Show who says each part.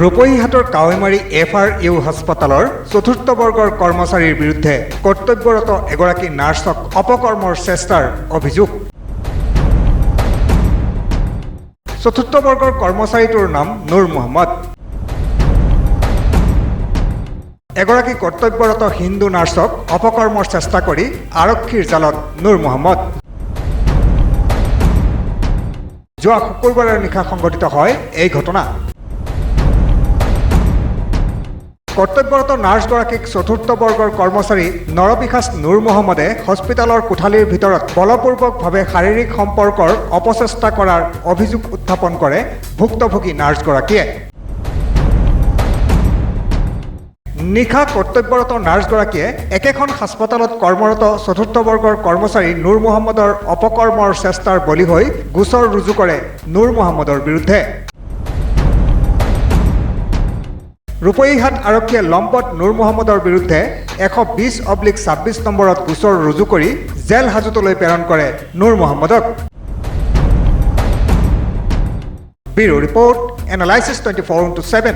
Speaker 1: ৰূপহীহাটৰ কাৱৈমাৰী FRU হাস্পতালৰ চতুৰ্থ বৰ্গৰ কৰ্মচাৰীৰ বিৰুদ্ধে কৰ্তব্যৰত এগৰাকী নাৰ্ছক অপকৰ্মৰ চেষ্টাৰ অভিযোগ। চতুৰ্থ বৰ্গৰ কৰ্মচাৰীটোৰ নাম নুৰ মহম্মদ। এগৰাকী কৰ্তব্যৰত হিন্দু নাৰ্ছক অপকৰ্মৰ চেষ্টা কৰি আৰক্ষীৰ জালত নুৰ মহম্মদ। যোৱা শুকুৰবাৰৰ নিশা সংঘটিত হয় এই ঘটনা। কৰ্তব্যৰত নাৰ্ছগৰাকীক চতুৰ্থ বৰ্গৰ কৰ্মচাৰী নৰপিশাচ নুৰ মহম্মদে হস্পিটেলৰ কোঠালীৰ ভিতৰত বলপূৰ্বকভাৱে শাৰীৰিক সম্পৰ্কৰ অপচেষ্টা কৰাৰ অভিযোগ উত্থাপন কৰে ভুক্তভোগী নাৰ্ছগৰাকীয়ে। নিশা কৰ্তব্যৰত নাৰ্ছগৰাকীয়ে একেখন হাস্পতালত কৰ্মৰত চতুৰ্থ বৰ্গৰ কৰ্মচাৰী নুৰ মহম্মদৰ অপকৰ্মৰ চেষ্টাৰ বলি হৈ গোচৰ ৰুজু কৰে নুৰ মহম্মদৰ বিৰুদ্ধে। ৰূপহীহাট আৰক্ষীয়ে লম্পট নুৰ মহম্মদৰ বিৰুদ্ধে 120/26 নম্বৰত গোচৰ ৰুজু কৰি জেল হাজতলৈ প্ৰেৰণ কৰে নুৰ মহম্মদক। Bureau report, analysis 24/7।